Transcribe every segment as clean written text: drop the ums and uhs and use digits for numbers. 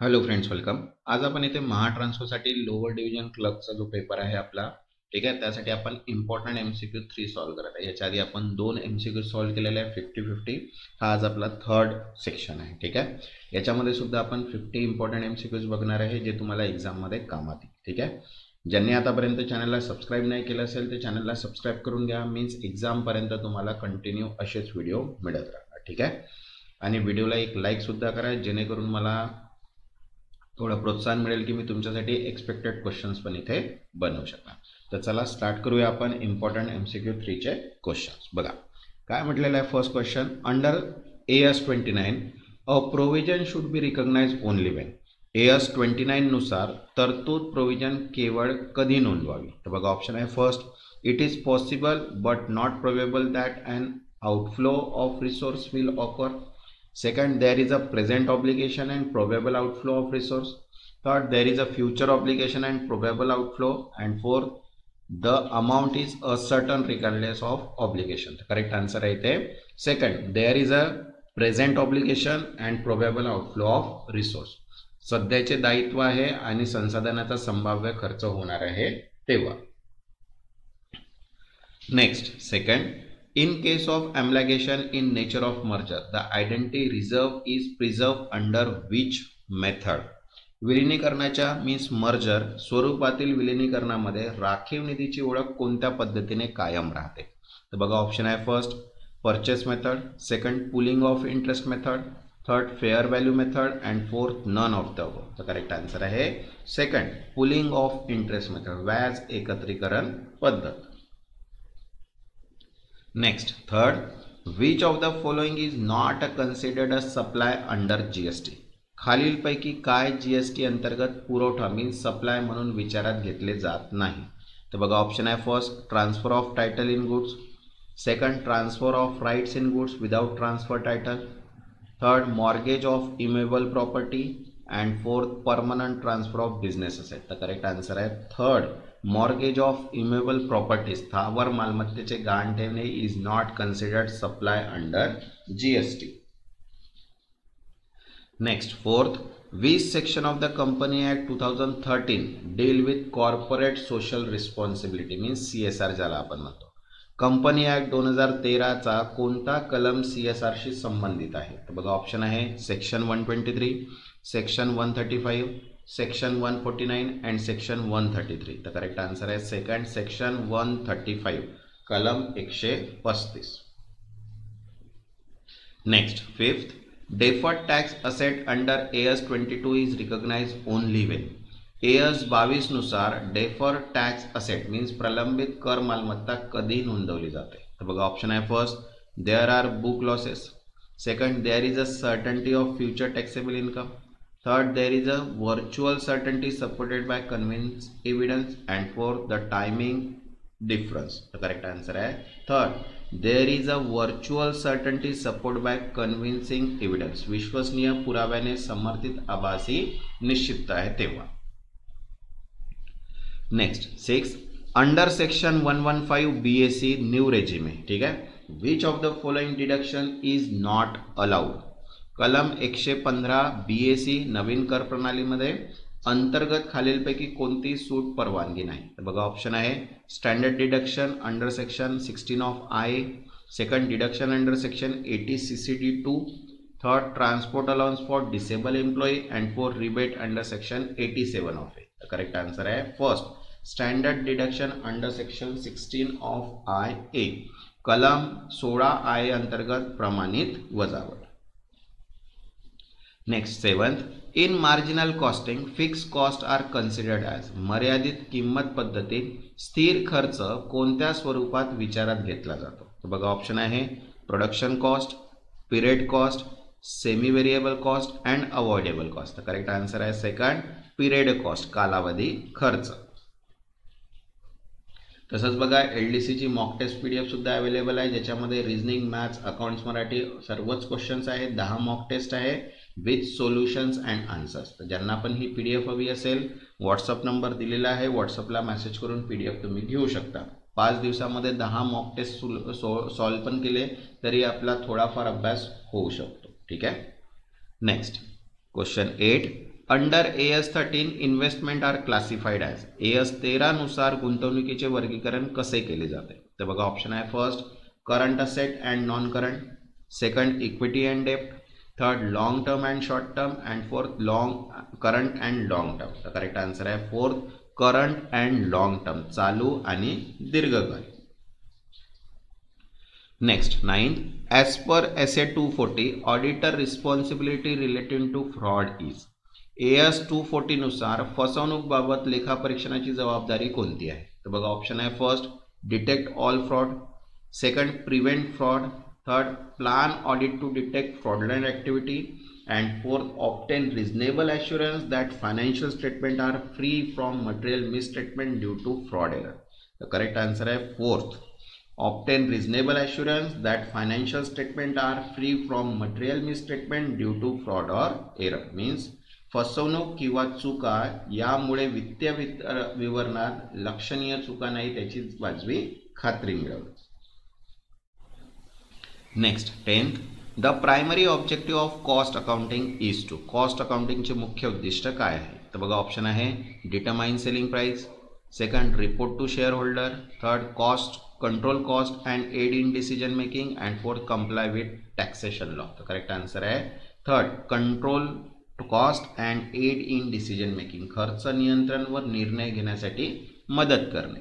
Hello friends, welcome. आज आपण इथे महाट्रान्सफरसाठी लोअर डिव्हिजन क्लर्कचा जो पेपर आहे आपला, ठीक आहे, त्यासाठी आपण इम्पॉर्टंट MCQ 3 सॉल्व्ह करत आहे. याच्या आधी आपण 2 MCQ सॉल्व्ह केलेले आहे 50-50. हा आज आपला थर्ड सेक्शन आहे. ठीक आहे, याच्यामध्ये सुद्धा आपण 50 इम्पॉर्टंट MCQs बघणार आहे जे तुम्हाला एक्झाममध्ये कामात येईल. ठीक आहे, ज्यांनी आतापर्यंत चॅनलला सबस्क्राईब नाही केलं असेल ते चॅनलला सबस्क्राईब करून घ्या. मीन्स एक्झामपर्यंत तुम्हाला कंटिन्यू असेच व्हिडिओ मिळत राहणार. ठीक आहे, आणि व्हिडिओला एक लाईक सुद्धा करा जेणेकरून मला थोडं प्रोत्साहन मिळेल की मी तुमच्यासाठी एक्सपेक्टेड क्वेश्चन्स पण इथे बनवू शकणार. तर चला स्टार्ट करूया आपण इम्पॉर्टंट MCQ 3 चे क्वेश्चन्स. बघा काय म्हटलेलं आहे. First question, under AS 29 a provision should be recognise only when. AS 29 नुसार तरतूद प्रोव्हिजन केवळ कधी नोंदवावी. तर बघा ऑप्शन आहे first, it is possible but not probable that an outflow of resource will occur. Second, there is a present obligation and probable outflow of resource. Third, there is a future obligation and probable outflow. And fourth, the amount is a certain regardless of obligation. The correct answer right there. Second, there is a present obligation and probable outflow of resource. सध्याचे दायित्व आहे आणि संसाधनाचा संभाव्य खर्च होणार आहे तेव्हा. Next, second, in case of amalgamation in nature of merger, the identity reserve is preserved under which method? विलीनीकरणाच्या मीन्स मर्जर स्वरूपातील विलीनीकरणामध्ये राखीव निधीची ओळख कोणत्या पद्धतीने कायम राहते. तर बघा ऑप्शन आहे first, purchase method. Second, pooling of interest method. Third, fair value method. And fourth, none of the above. तर करेक्ट आन्सर आहे second, pooling of interest method, व्याज एकत्रीकरण पद्धत. Next, third, which of the following is not considered a supply under GST? खालीलपैकी काय GST अंतर्गत पुरवठा means supply म्हणून विचारात घेतले जात नाही. तर बघा ऑप्शन आहे first, transfer of title in goods. Second, transfer of rights in goods without transfer title. Third, mortgage of immovable property. And fourth, permanent transfer of business asset. तर करेक्ट आन्सर आहे third, mortgage of immovable property, स्थावर मालमत्तेचे गहाण ठेवणे is not considered supply under GST. Next, fourth, which section of the company act 2013 deal with corporate social responsibility means CSR ज्याला आपण म्हणतो. Company act 2013चा कोणता कलम CSR शी संबंधित आहे. तर बघा ऑप्शन आहे section 123, section 135, section 149 and section 133. तर करेक्ट आन्सर आहे सेकंड, सेक्शन 135, कलम 135. Next, fifth, deferred tax asset under AS 22 is recognise only when. AS 22 नुसार डेफर्ड टॅक्स असेट मीन्स प्रलंबित कर मालमत्ता कधी नोंदवली जाते. तर बघा ऑप्शन आहे first, there are book losses. Second, there is a certainty of future taxable income. Third, there is a virtual certainty supported by convincing evidence. And fourth, the timing difference. The correct answer है third, there is a virtual certainty supported by convincing evidence. विश्वसनीय पुराव्याने समर्थित आभासी निश्चितता है तेव्हा. Next, six, under section 115 BAC new regime है. ठीक है, which of the following deduction is not allowed. कलम 115 BAC नवीन कर प्रणालीमध्ये अंतर्गत खालीलपैकी कोणती सूट परवानगी नाही. तर बघा ऑप्शन आहे standard deduction under section 16 of IA. Second, deduction under section 80 CCD2. Third, transport allowance for disable employee. And fourth, rebate under section 87 of A. तर करेक्ट आन्सर आहे first, standard deduction under section 16 of IA, कलम 16 IA अंतर्गत प्रमाणित वजावट. Next, seventh, in marginal costing fix cost are considered as. मर्यादित किंमत पद्धतीत स्थिर खर्च कोणत्या स्वरूपात विचारात घेतला जातो. तर बघा ऑप्शन आहे production cost, period cost, semi variable cost and avoidable cost. तर करेक्ट आन्सर आहे सेकंड, पिरियड कॉस्ट, कालावधी खर्च. तसंच बघा LDCची मॉक टेस्ट PDF सुद्धा अवेलेबल आहे ज्याच्यामध्ये रिजनिंग, मॅथ्स, अकाउंट्स, मराठी सर्वच क्वेश्चन्स आहेत. 10 मॉक टेस्ट आहे विथ सोल्युशन्स अँड आन्सर्स. तर ज्यांना पण ही PDF हवी असेल व्हॉट्सअप नंबर दिलेला आहे, व्हॉट्सअपला मेसेज करून PDF तुम्ही घेऊ शकता. 5 दिवसामध्ये 10 मॉक टेस्ट सॉल्व पण केले तरी आपला थोडाफार अभ्यास होऊ शकतो. ठीक आहे. Next, question 8, under AS13 investment are classified as AS13 नुसार गुंतवणुकीचे वर्गीकरण कसे केले जाते? तर बघा ऑप्शन आहे first current asset and non current, second equity and डेप्ट, third long term and short term and fourth current and long term. तर करेक्ट आन्सर आहे fourth current and long term, चालू आणि दीर्घकाळ. Next 9th, as per SA 240 auditor responsibility related to fraud is. AS 240 नुसार फसवणूक बाबत लेखापरीक्षणाची जबाबदारी कोणती आहे? तर बघा ऑप्शन आहे first detect all fraud, second prevent fraud, third plan audit to detect fraudulent activity and fourth obtain reasonable assurance that financial statement are free from material misstatement due to fraud error. The correct answer is fourth obtain reasonable assurance that financial statement are free from material misstatement due to fraud or error. means फसवणूक किंवा चुका यामुळे वित्तीय विवरणात लक्षणीय चुका नाही त्याची वाजवी खात्री मिळवली. Next 10th, the primary objective of cost accounting is to. Cost अकाउंटिंगचे मुख्य उद्दिष्ट काय आहे? तर बघा ऑप्शन आहे determine selling price, second report to shareholder, third cost control cost and aid in decision making and fourth comply with taxation law. तर correct answer आहे third control cost and aid in decision making, खर्च नियंत्रण व निर्णय घेण्यासाठी मदत करणे.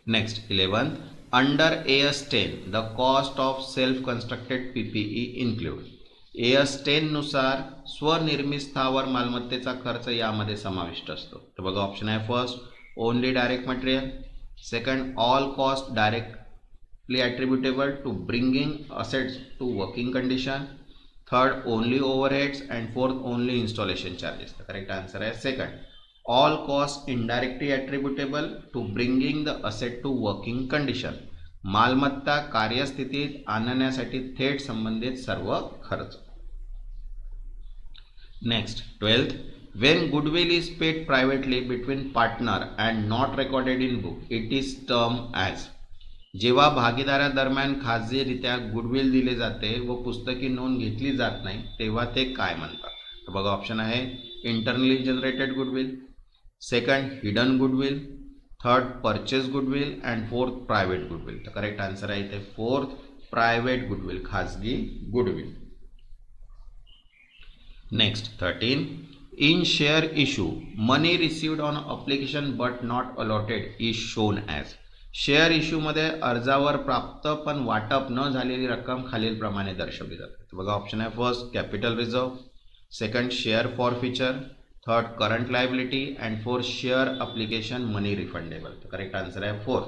Next 11th, under AS10 the cost of self constructed PPE include. AS10 नुसार स्वनिर्मित स्थावर मालमत्तेचा खर्च यामध्ये समाविष्ट असतो. तर बघा ऑप्शन आहे first only direct material, second all cost directly attributable to bringing assets to working condition, third only overheads and fourth only installation charges. तर करेक्ट आन्सर आहे second all costs indirectly attributable to bringing the asset to working condition, मालमत्ता कार्यस्थितीत आणण्यासाठी थेट संबंधित सर्व खर्च. Next 12th, when goodwill is paid privately between partner and not recorded in book it is termed as. जेव्हा भागीदारादरम्यान खाजगीरित्या goodwill दिले जाते व पुस्तकी नोंद घेतली जात नाही तेव्हा ते काय म्हणतात? तर बघा ऑप्शन आहे internally generated goodwill, second hidden goodwill, third purchase goodwill and fourth private goodwill. तर करेक्ट आन्सर आहे इथे फोर्थ प्रायव्हेट गुडविल, खाजगी goodwill. Next 13, in share issue money received on application but not allotted is shown as. Share इश्यूमध्ये अर्जावर प्राप्त पण वाटप न झालेली रक्कम खालील प्रमाणे दर्शवली जाते. तर बघा ऑप्शन आहे first capital reserve, second share forfeiture, third current liability and fourth share application money refundable. तर करेक्ट आन्सर आहे fourth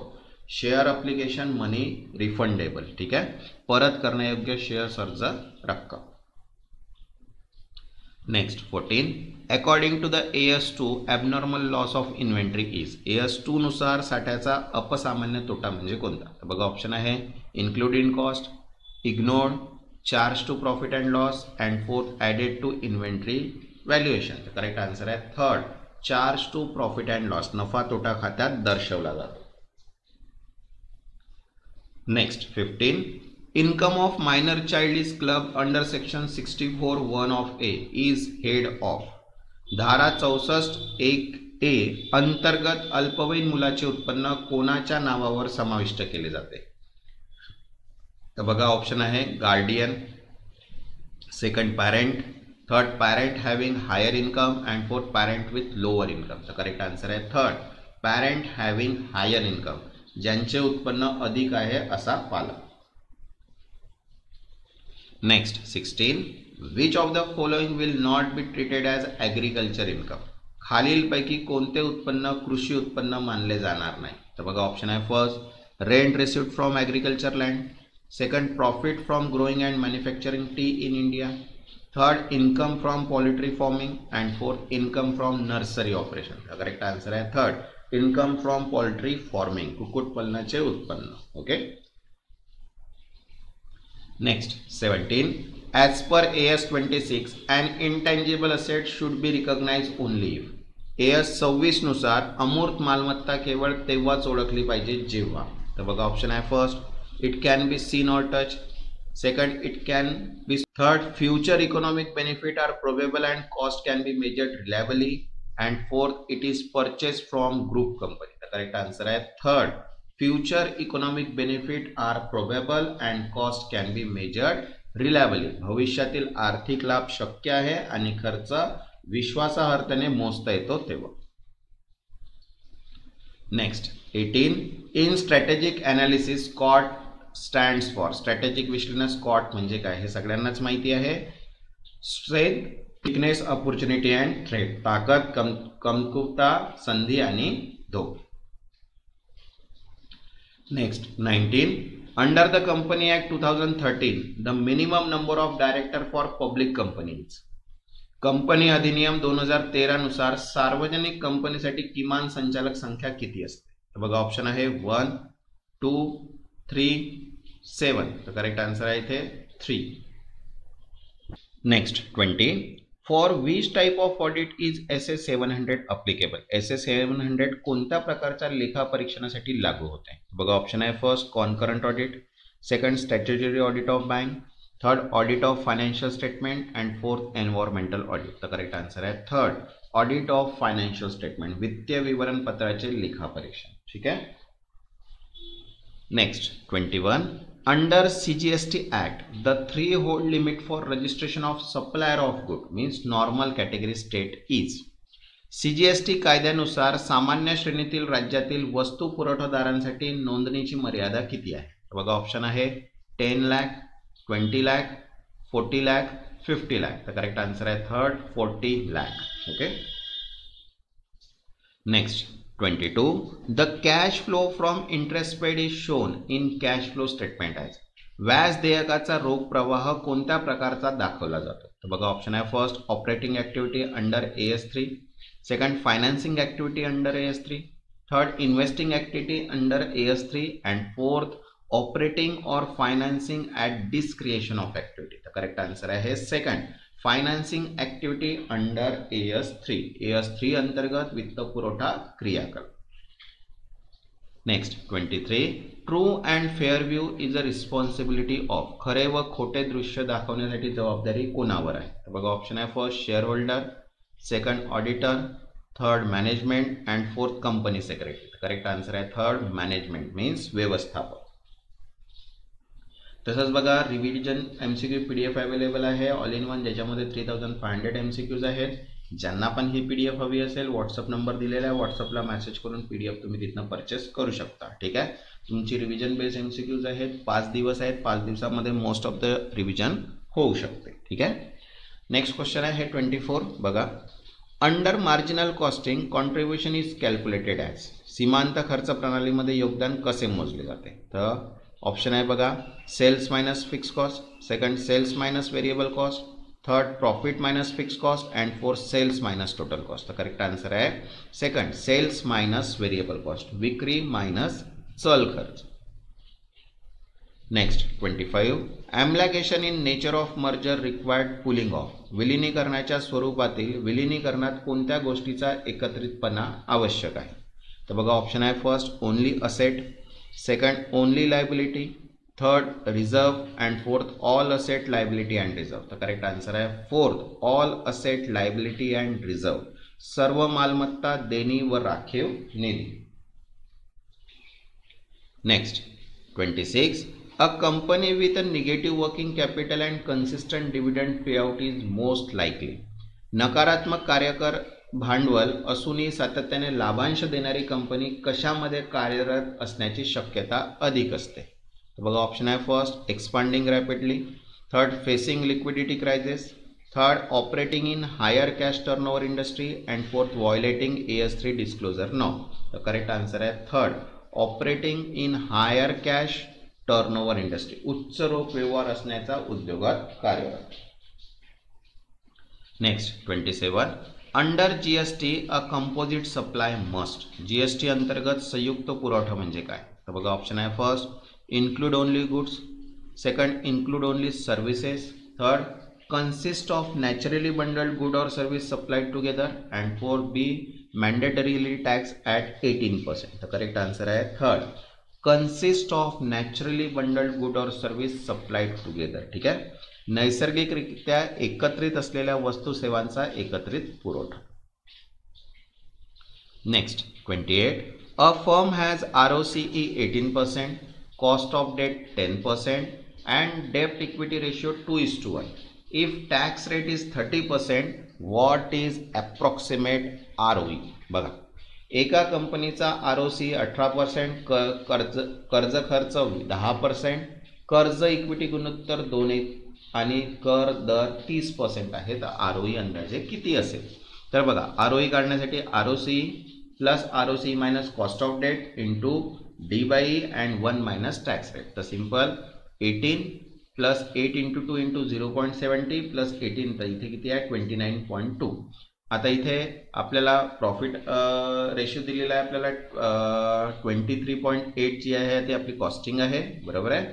share application money refundable. ठीक आहे, परत करण्यायोग्य शेअर्स अर्ज रक्कम. Next 14, according to the AS2 abnormal loss of inventory is. AS2 नुसार साठ्याचा अपसामान्य तोटा म्हणजे कोणता? तर बघा ऑप्शन आहे include in cost, ignored, charge to profit and loss and fourth added to inventory valuation. तर करेक्ट आन्सर आहे third charge to profit and loss, नफा तोटा खात्यात दर्शवला जातो. Next 15, income of minor child is club under section 64(1) of A is head of. धारा 64(1)A अंतर्गत अल्पवयीन मुलाचे उत्पन्न कोणाच्या नावावर समाविष्ट केले जाते? तर बघा ऑप्शन आहे guardian, second parent, third parent having higher income and fourth parent with lower income. तर करेक्ट आन्सर आहे third parent having higher income, ज्यांचे उत्पन्न अधिक आहे असा पालक. Next 16, which of the following will not be treated as agriculture income. खालीलपैकी कोणते उत्पन्न कृषी उत्पन्न मानले जाणार नाही? तर बघा ऑप्शन आहे first rent received from agriculture land, second profit from growing and manufacturing tea in India, third income from poultry farming and fourth income from nursery operation. Correct answer आहे third income from poultry farming, कुक्कुटपालनाचे उत्पन्न. Okay. Next 17, as per AS26 and intangible asset should be recognise only if. AS26 नुसार अमूर्त मालमत्ता केवळ तेव्हाच ओळखली पाहिजे जेव्हा. तर बघा ऑप्शन आहे first it can be seen or touch, Second, it can be. Third, future economic benefit are probable and cost can be measured reliably. And fourth, it is purchased from group company. The correct answer is third. Future economic benefit are probable and cost can be measured reliably. भविष्यातील आर्थिक लाभ शक्य आहे आणि खर्च विश्वासार्हतेने मोजता येतो तेव्हा. Next, 18. In strategic analysis, SWOT stands for. Strategic विश्लेषण SWOT म्हणजे काय हे सगळ्यांनाच माहिती आहे. Strength, weakness, opportunity and threat. ताकद, कमकुवता, संधी आणि धोका. Next, 19. Under the Company Act 2013, the minimum number of director for public companies. Company अधिनियम 2013 नुसार सार्वजनिक कंपनीसाठी किमान संचालक संख्या किती असते? तर बघा ऑप्शन आहे 1, 2, 3, 7. तर करेक्ट आन्सर आहे इथे 3. Next 20. For which type of audit is SS 700 applicable? SS 700 कोणत्या प्रकारच्या लेखा परीक्षणासाठी लागू होते? बघा ऑप्शन आहे first concurrent audit, second statutory audit of bank, third audit of financial statement end fourth environmental audit. तर करेक्ट आन्सर आहे third audit of financial statement, वित्तीय विवरण पत्राचे लेखा परीक्षण. ठीक आहे. Next 21. Under CGST Act, the threshold limit for registration of supplier of good means normal category state is. CGST कायद्यानुसार सामान्य श्रेणीतील राज्यातील वस्तू पुरवठादारांसाठी नोंदणीची मर्यादा किती आहे? बघा ऑप्शन आहे 10 लाख, 20 लाख, 40 लाख, 50 लाख. तर करेक्ट आन्सर आहे third 40 lakh. Okay. Next 22. The cash flow from interest paid is shown in cash flow statement as. व्याज देयकाचा रोख प्रवाह कोणत्या प्रकारचा दाखवला जातो? तर बघा ऑप्शन आहे first operating activity under AS3, second financing activity under AS3, third investing activity under AS3 and fourth operating और financing at discretion of activity. तर करेक्ट आन्सर आहे second financing activity under AS3. AS3 अंतर्गत वित्त पुरवठा क्रियाकलाप. Next 23. True and fair view is a responsibility of. खरे व खोटे दृश्य दाखवण्यासाठी जबाबदारी कोणावर आहे? तर बघा ऑप्शन आहे first share holder, second auditor, third management and fourth company secretary. Correct answer आहे थर्ड मॅनेजमेंट मीन्स व्यवस्थापक. तसंच बघा रिव्हिजन MCQ PDF अवेलेबल आहे ऑल इन वन, ज्याच्यामध्ये 3500 MCQज आहेत. ज्यांना पण ही PDF हवी असेल व्हॉट्सअप नंबर दिलेला आहे, व्हॉट्सअपला मेसेज करून PDF तुम्ही तिथनं परचेस करू शकता. ठीक आहे. तुमची रिव्हिजन बेस्ड MCQज आहेत, 5 दिवस आहेत, 5 दिवसामध्ये मोस्ट ऑफ द रिव्हिजन होऊ शकते. ठीक आहे. नेक्स्ट क्वेश्चन आहे 24. बघा under marginal costing contribution is calculated as. सीमांत खर्च प्रणालीमध्ये योगदान कसे मोजले जाते? तर ऑप्शन आहे बघा sales minus fix cost, second sales minus variable cost, third profit minus fix cost and fourth sales minus total cost. तर करेक्ट आन्सर आहे second sales minus variable cost, विक्री मायनस चल खर्च. Next 25. Application in nature of merger required pooling of. विलिनीकरणाच्या स्वरूपातील विलिनीकरणात कोणत्या गोष्टीचा एकत्रितपणा आवश्यक आहे? तर बघा ऑप्शन आहे first only asset, second only liability, third reserve and fourth all asset liability and reserve. तर करेक्ट आन्सर आहे fourth all asset liability and reserve, सर्व मालमत्ता देणी व राखीव निधी. Next 26. A company with a negative working capital and consistent dividend payout is most likely. नकारात्मक कार्यकर भांडवल असूनही सातत्याने लाभांश देणारी कंपनी कशामध्ये कार्यरत असण्याची शक्यता अधिक असते? तर बघा ऑप्शन आहे first expanding rapidly, third facing liquidity crisis, third operating in higher cash turnover industry and fourth violating AS3 disclosure no. तर करेक्ट आन्सर आहे third operating in higher cash turnover industry, उच्च रोख व्यवहार असण्याचा उद्योगात कार्यरत. Next 27. Under GST a composite supply must. GST अंतर्गत संयुक्त पुरवठा म्हणजे काय? तर बघा ऑप्शन आहे first include only goods, second include only services, third consist of naturally bundled good or service supplied together, and 4B mandatorily taxed at 18%. The correct answer is third consist of naturally bundled good और service supplied together. ठीक आहे, नैसर्गिकरित्या एकत्रित असलेल्या वस्तू सेवांचा एकत्रित पुरवठा. Next 28. A firm has ROCE 18%, cost of debt 10% and debt equity ratio 2:1. If tax rate is 30%, what is approximate ROE? बघा, एका कंपनीचा ROCE 18%, कर्ज खर्च 10%, कर्ज इक्विटी गुणोत्तर 2 आणि कर दर 30% आहे. तर ROE अंदाजे किती असेल? तर बघा, ROE काढण्यासाठी ROCE plus ROCE minus cost of debt into D/E and 1 minus tax rate. तर simple 18 plus 8 into 2 into 0.70 plus 18, तर इथे किती आहे 29.2. आता इथे आपल्याला प्रॉफिट रेशो दिलेला आहे आपल्याला 23.8 जी आहे ती आपली कॉस्टिंग आहे, बरोबर आहे.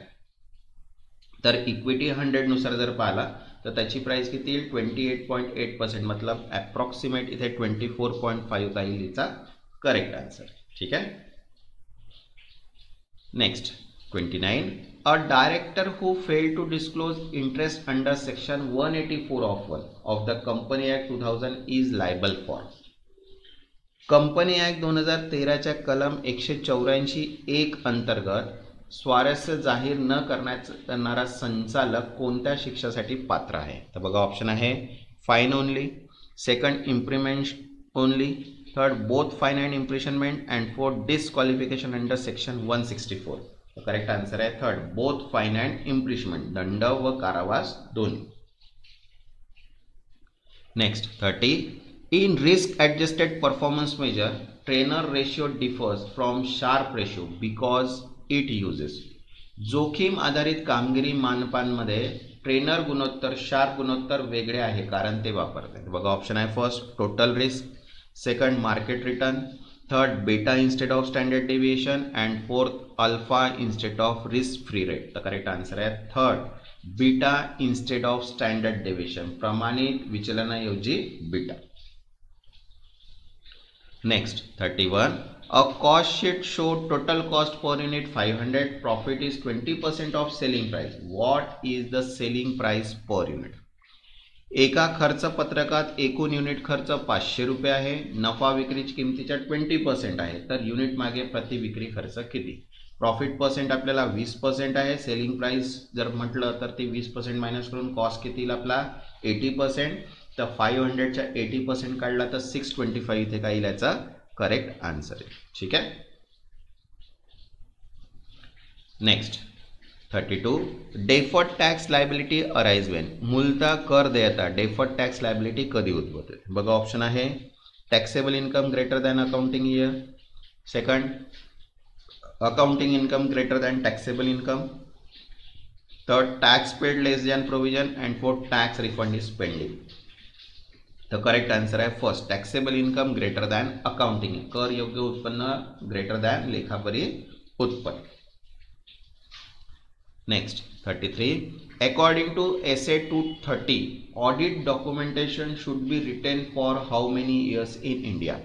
तर इक्विटी 100 नुसार जर पाहिला तर त्याची प्राइस किती येईल 28.8%, मतलब अप्रॉक्सिमेट इथे 24.5 राहील हिचा करेक्ट आन्सर. ठीक आहे. Next 29. A director who failed to disclose interest under section 184 of the Company Act 2000 is liable for. Company act 2013 च्या कलम 184(1) अंतर्गत स्वारस्य जाहीर न करणारा संचालक कोणत्या शिक्षेसाठी पात्र आहे? तर बघा, ऑप्शन आहे fine only, second imprisonment only, third both fine and imprisonment and fourth disqualification under section 164. Correct answer आहे third, both fine and imprisonment, दंड व कारावास दोन्ही. Next 30. In risk adjusted performance measure Treynor ratio differs from Sharpe ratio because it uses. जोखीम आधारित कामगिरी मानपांमध्ये trainer गुणोत्तर sharp गुणोत्तर वेगळे आहे कारण ते वापरतात. बघा, ऑप्शन आहे first total risk, second market return, third beta instead of standard deviation and fourth alpha instead of risk free rate. तर करेक्ट आन्सर आहे third, beta instead of standard deviation, प्रमाणित विचलनाऐवजी beta. Next 31. A cost sheet show total cost per unit 500, profit is 20% of selling price. What is the selling price per unit? एका खर्च पत्रकात एकूण unit खर्च 500 रुपये आहे, नफा विक्रीची किमतीच्या 20% आहे, तर युनिट मागे प्रति विक्री खर्च किती? प्रॉफिट पर्सेंट आपल्याला 20% आहे, सेलिंग प्राइस जर म्हटलं तर ती 20% मायनस करून कॉस्ट किती येईल आपला 80%. तर 500च्या 80% काढला तर 625 इथे काय येईल याचा करेक्ट आन्सर आहे. ठीक आहे. Next 32. Deferred tax liability arise Wien. मूलतः कर देयता डेफर्ड टॅक्स लायबिलिटी कधी उद्भवते? बघा, ऑप्शन आहे taxable income greater than accounting year, second accounting income greater than taxable income, third tax paid less than provision and fourth tax refund is pending. तर correct answer आहे first, taxable income greater than accounting, कर योग्य उत्पन्न greater than लेखापरी उत्पन्न. Next 33. According to SA 230, audit documentation should be retained for how many years in India.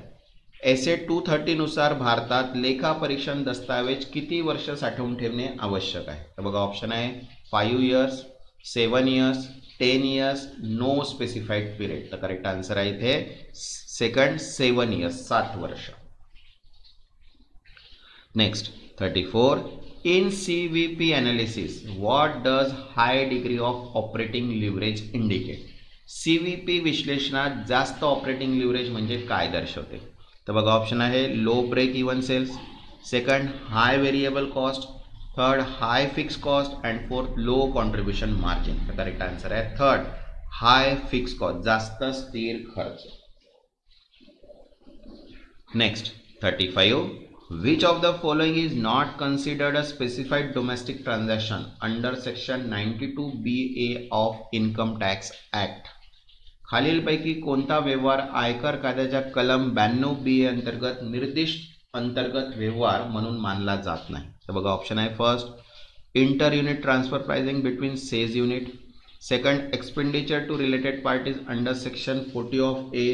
SA 230 नुसार भारतात लेखा परीक्षण दस्तावेज किती वर्ष साठवून ठेवणे आवश्यक आहे? तर बघा, ऑप्शन आहे 5 years, 7 years, 10 years, no specified period. तर करेक्ट आन्सर आहे इथे सेकंड 7 इयर्स, 7 वर्ष. Next 34. In CVP analysis, what does high degree of operating leverage indicate? CVP विश्लेषणात जास्त ऑपरेटिंग लिव्हरेज म्हणजे काय दर्शवते? तर बघा, ऑप्शन आहे low break even sales, second high variable cost, third high fix cost and fourth low contribution margin. तर correct answer आहे थर्ड, हाय फिक्स कॉस्ट, जास्त स्थिर खर्च. Next 35. Which of the following is not considered a specified domestic transaction under section 92BA of Income Tax Act? खालीलपैकी कोणता व्यवहार आयकर कायद्याच्या कलम 92BA अंतर्गत निर्दिष्ट अंतर्गत व्यवहार म्हणून मानला जात नाही? तर बघा, ऑप्शन आहे first inter unit transfer pricing between SEZ unit, second expenditure to related parties under section 40 of A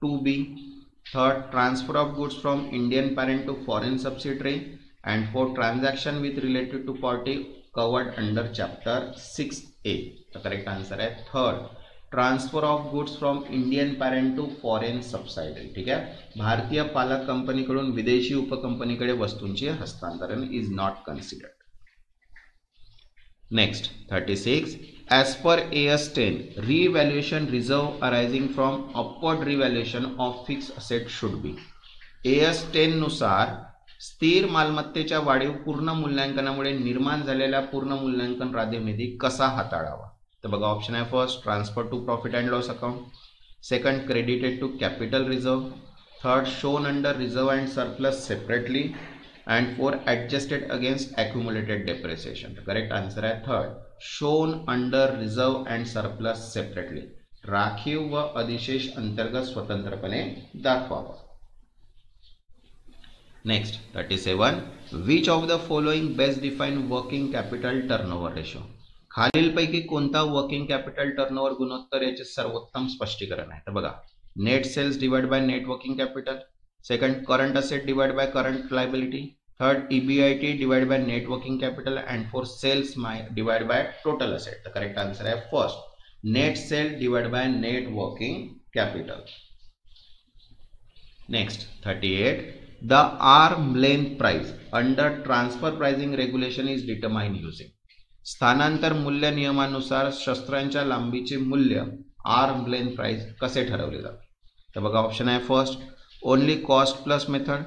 2B, third transfer of goods from Indian parent to foreign subsidiary, and for transaction with related to party covered under chapter 6A. The correct answer है third, transfer of goods from Indian parent to foreign subsidiary. ठीक आहे, भारतीय पालक कंपनीकडून विदेशी उपकंपनीकडे वस्तूंचे हस्तांतरण is not considered. Next 36, as per AS 10 revaluation reserve arising from upward revaluation of fixed asset should be. AS 10 नुसार स्थिर मालमत्तेच्या वाढीव पूर्ण मूल्यांकनामुळे निर्माण झालेल्या पूर्ण मूल्यांकन राजनिधी कसा हाताळावा. तर बघा ऑप्शन आहे first, transfer to profit and loss account. Second, credited to capital reserve. Third, shown under reserve and surplus separately. and 4, adjusted against accumulated depreciation. The correct answer है third, shown under reserve and surplus separately. राखीव व अधिशेष अंतर्गत स्वतंत्रपणे दाखवावा. Next 37, which of the following best define working capital turnover ratio. खालीलपैकी कोणता working capital turnover गुणोत्तर याचे सर्वोत्तम स्पष्टीकरण आहे. तर बघा, net sales divide by net working capital. Second, current asset divided by current liability. Third, EBIT divided by net working capital. And fourth, sales divided by total asset. The correct answer is first, net sale divided by net working capital. Next 38, the arm length price under transfer pricing regulation is determined using. स्थानांतर मूल्य नियमानुसार शस्त्रांच्या लांबीचे मूल्य arm length price कसे ठरवले जाते. तर बघा ऑप्शन आहे first, only cost plus method.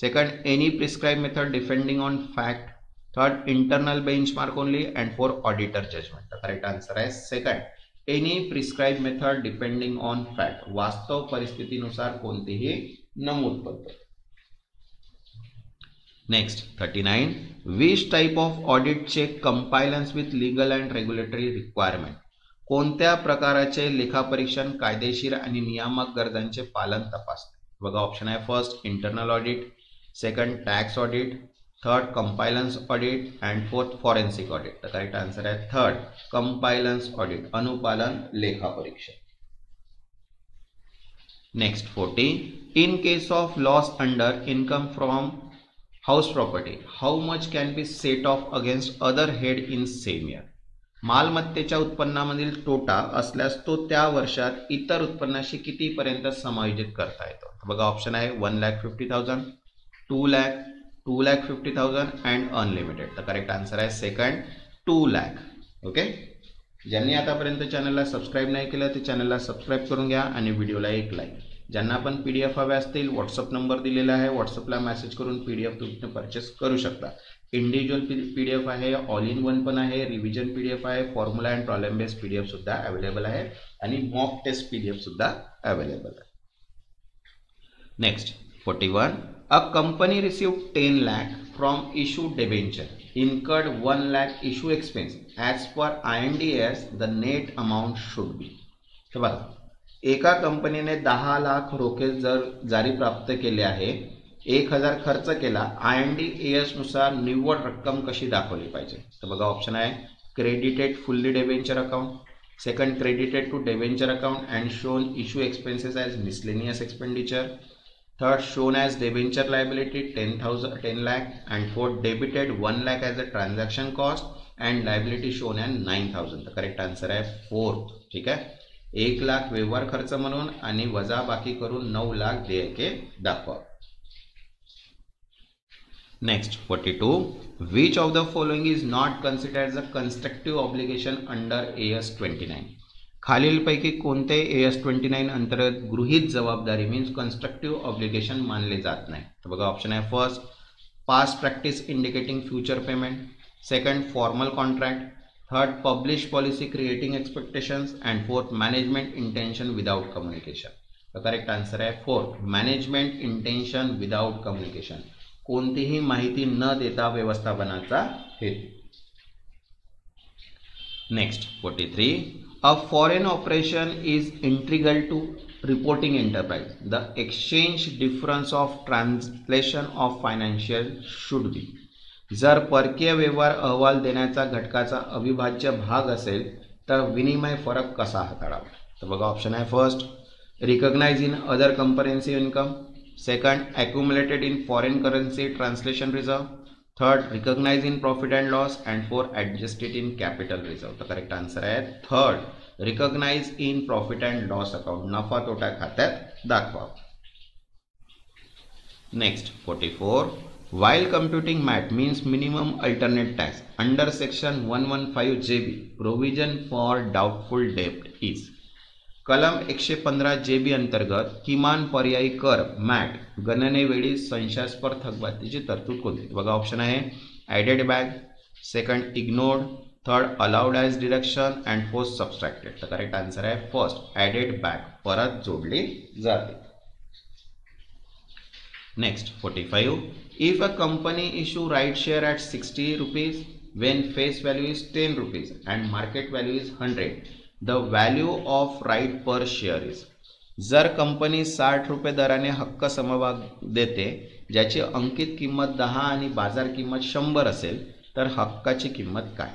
Second, any prescribed method depending on fact. Third, internal benchmark only. And fourth, auditor judgment. The correct answer is second, any prescribed method depending on fact. वास्तव परिस्थितीनुसार कोणतेही नमूद पद्धत. Next 39, which type of audit check compliance with legal and regulatory requirement. कोणत्या प्रकारचे लेखापरीक्षण कायदेशीर आणि नियामक गरजांचे पालन तपासते. बघा ऑप्शन आहे first, internal audit. Second, tax audit. Third, compliance audit. And fourth, forensic audit. The correct answer आहे थर्ड, कंपायलन्स ऑडिट, अनुपालन लेखापरीक्षण. Next 40, in case of loss under income from house property how much can be set off against other head in same year. मालमत्तेच्या उत्पन्नामधील तोटा असल्यास तो त्या वर्षात इतर उत्पन्नाशी कितीपर्यंत समायोजित करता येतो. बघा ऑप्शन आहे 1,50,000, 2 लाख, 2,50,000 अँड अनलिमिटेड. तर करेक्ट आन्सर आहे सेकंड, 2 लाख. ओके, ज्यांनी आतापर्यंत चॅनलला सबस्क्राईब नाही केलं ते चॅनलला सबस्क्राईब करून घ्या आणि व्हिडिओला एक लाईक. ज्यांना पण PDF हवे असतील व्हॉट्सअप नंबर दिलेला आहे, व्हॉट्सअपला मेसेज करून PDF तुम्ही परचेस करू शकता. इंडिव्हिज्युअल PDF आहे, ऑल इन वन पण आहे, रिव्हिजन PDF आहे, formula and problem based PDF सुद्धा अवेलेबल आहे आणि मॉक टेस्ट PDF सुद्धा अवेलेबल आहे. Next 41, a company received 10 lakh from issue debenture, incurred 1 lakh issue expense. As per IND-AS the net amount should be. तर बघा, एका कंपनीने 10 लाख रोखे जर जारी प्राप्त केले आहे, 1,000 खर्च केला, IND-AS नुसार निव्वळ रक्कम कशी दाखवली पाहिजे. तर बघा ऑप्शन आहे credited fully debenture account. Second, credited to debenture account and shown issue expenses as miscellaneous expenditure. Third, shown as debenture liability 10 lakh. And fourth, debited 1 lakh as a transaction cost and liability shown as 9,000. The correct answer है fourth. ठीक है, 1 लाख व्यवहार खर्च म्हणून आणि वजा बाकी करून 9 लाख देयके दाखवा. Next 42, which of the following is not considered as a constructive obligation under AS 29. खालीलपैकी कोणते AS 29 अंतर्गत गृहीत जबाबदारी मीन्स कन्स्ट्रक्टिव्ह ऑब्लिगेशन मानले जात नाही. तर बघा ऑप्शन आहे first, past practice indicating future payment. Second, formal contract. Third, publish policy creating expectations. And fourth, management intention without communication. तर करेक्ट आन्सर आहे fourth, management intention without communication, कोणतीही माहिती न देता व्यवस्थापनाचा हेतू. Next 43, a foreign operation is integral to reporting enterprise. The exchange difference of translation of financial should be. जर परकीय व्यवहार अहवाल देण्याचा घटकाचा अविभाज्य भाग असेल तर विनिमय फरक कसा हाताळावा. तर बघा ऑप्शन आहे first, recognise in other comprehensive income. Second, accumulated in foreign currency translation reserve. Third recognise in profit and loss, and four adjust it in capital reserve. तर करेक्ट आन्सर आहे third recognise in profit and loss account, नफा तोटा खात्यात दाखवा. Next 44. While computing MAT means minimum alternate tax under section 115 JB provision for doubtful debt is. कलम 115 JB अंतर्गत किमान पर्यायी कर मॅट गणनेवेळी संशयास्पद थकबाकीची तरतूद कोणती? बघा ऑप्शन आहे added back, second ignored, third allowed as deduction and fourth subtracted. तर करेक्ट आन्सर आहे फर्स्ट ॲडेड बॅक, परत जोडली जाते. Next 45. If a company issue right share at 60 rupees when face value is 10 rupees and market value is 100, the value of right per share is. जर company 60 रुपये दराने हक्क समभाग देते ज्याची अंकित किंमत 10 आणि बाजार किंमत 100 असेल तर हक्काची किंमत काय?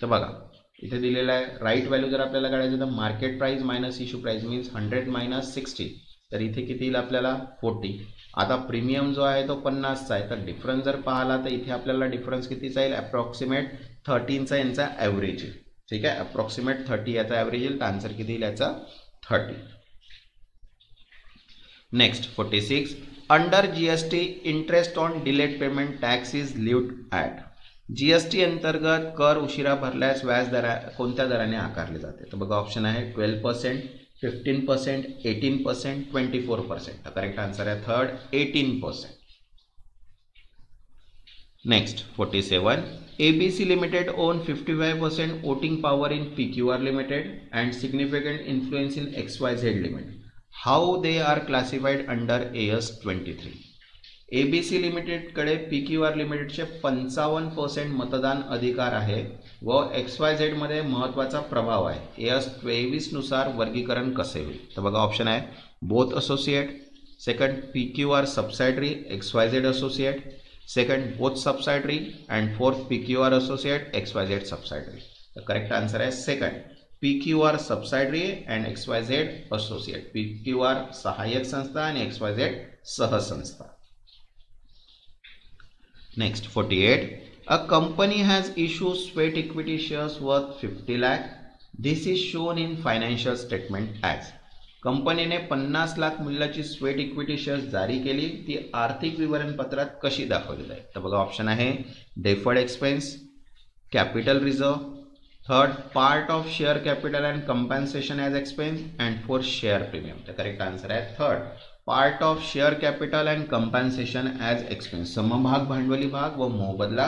तर बघा इथे दिलेला आहे राईट व्हॅल्यू जर आपल्याला काढायचं तर market price minus issue price means 100 minus 60, तर इथे किती येईल आपल्याला 40. आता प्रीमियम जो आहे तो 50चा आहे, तर डिफरन्स जर पाहिला तर इथे आपल्याला डिफरन्स कितीचा येईल अप्रॉक्सिमेट 13चा यांचा ॲव्हरेज आहे. ठीक आहे, अप्रॉक्सिमेट 30 याचा ॲव्हरेज येईल, तर आन्सर किती येईल याचा 30. Next 46. Under GST interest on delayed payment tax is lived at. GST अंतर्गत कर उशिरा भरल्यास व्याज कोणत्या दराने आकारले जाते? तर बघा ऑप्शन आहे 12%, 15%, 18%, 24%. तर करेक्ट आन्सर आहे third 18%. Next 47. ABC Limited own 55% voting power in PQR Limited and significant influence in XYZ Limited. How they are classified under AS 23? ABC limited कडे PQR लिमिटेडचे 55% मतदान अधिकार आहे व XYZ मध्ये महत्त्वाचा प्रभाव आहे. AS 23 नुसार वर्गीकरण कसे होईल? तर बघा ऑप्शन आहे both associate, second PQR subsidiary XYZ associate, second both subsidiary and fourth PQR associate XYZ subsidiary. तर करेक्ट आन्सर आहे second PQR subsidiary and XYZ associate. PQR सहाय्यक संस्था आणि XYZ सहसंस्था. Next 48. A company has issued sweat equity shares worth 50 lakh. This is shown in financial statement as. कंपनीने 50 लाख मूल्याची sweat equity shares जारी केली, ती आर्थिक विवरणपत्रात कशी दाखवली जाईल? तर बघा ऑप्शन आहे deferred expense, capital reserve, third part of share capital and compensation as expense and fourth share premium. तर करेक्ट आन्सर आहे third part of share capital and compensation as expense, समभाग भांडवली भाग व मोबदला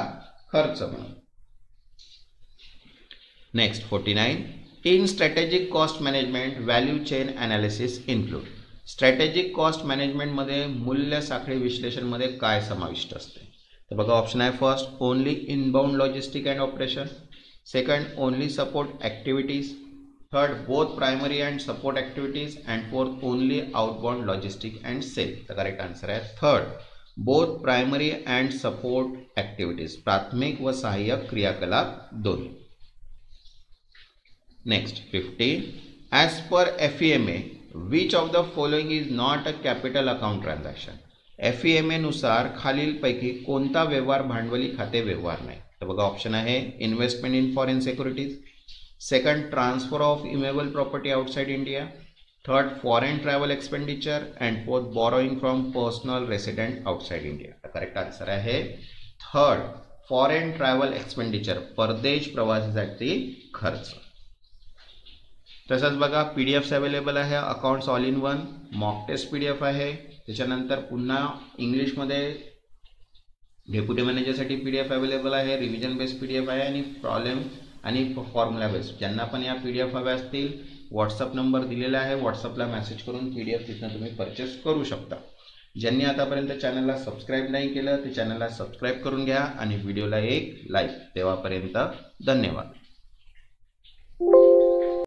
खर्च म्हणून. Next 49. In strategic cost management value chain analysis include. Strategic cost मॅनेजमेंटमध्ये मूल्य साखळी विश्लेषणमध्ये काय समाविष्ट असते? तर बघा ऑप्शन आहे first only inbound logistic and operation, second only support activities, third both primary and support activities and fourth only outbound logistic and sale. तर करेक्ट आन्सर आहे third both primary and support activities, प्राथमिक व सहाय्यक क्रियाकलाप दोन्ही. Next 50. As per FEMA which of the following is not a capital account transaction. FEMA नुसार खालीलपैकी कोणता व्यवहार भांडवली खाते व्यवहार नाही? तर बघा ऑप्शन आहे investment in foreign securities, second transfer of immovable property outside India, third foreign travel expenditure and fourth borrowing from personal resident outside India. तर करेक्ट आन्सर आहे थर्ड फॉरेन ट्रॅव्हल एक्सपेंडिचर, परदेश प्रवासासाठी खर्च. तसंच बघा PDF अवेलेबल आहे accounts all in one, mock test PDF आहे, त्याच्यानंतर पुन्हा इंग्लिशमध्ये डेप्युटी मॅनेजरसाठी PDF अवेलेबल आहे, रिव्हिजन बेस्ड PDF आहे आणि प्रॉब्लेम आणि फॉर्म्युला बेस्ड. ज्यांना पण या PDF हव्या असतील व्हॉट्सअप नंबर दिलेला आहे, व्हॉट्सअपला मेसेज करून PDF तिथनं तुम्ही परचेस करू शकता. ज्यांनी आतापर्यंत चॅनलला सबस्क्राईब नाही केलं ते चॅनलला सबस्क्राईब करून घ्या आणि व्हिडिओला एक लाईक. तेव्हापर्यंत धन्यवाद.